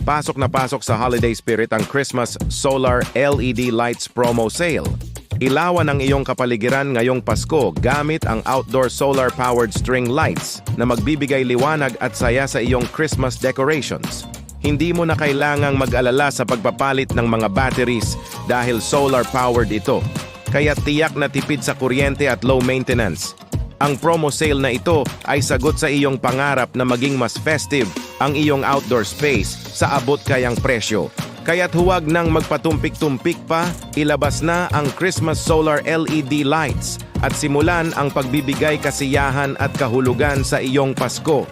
Pasok na pasok sa holiday spirit ang Christmas Solar LED Lights Promo Sale. Ilawan ang iyong kapaligiran ngayong Pasko gamit ang outdoor solar-powered string lights na magbibigay liwanag at saya sa iyong Christmas decorations. Hindi mo na kailangang mag-alala sa pagpapalit ng mga batteries dahil solar-powered ito. Kaya tiyak na tipid sa kuryente at low maintenance. Ang promo sale na ito ay sagot sa iyong pangarap na maging mas festive ang iyong outdoor space sa abot kayang presyo. Kaya't huwag nang magpatumpik-tumpik pa, ilabas na ang Christmas Solar LED lights at simulan ang pagbibigay kasiyahan at kahulugan sa iyong Pasko.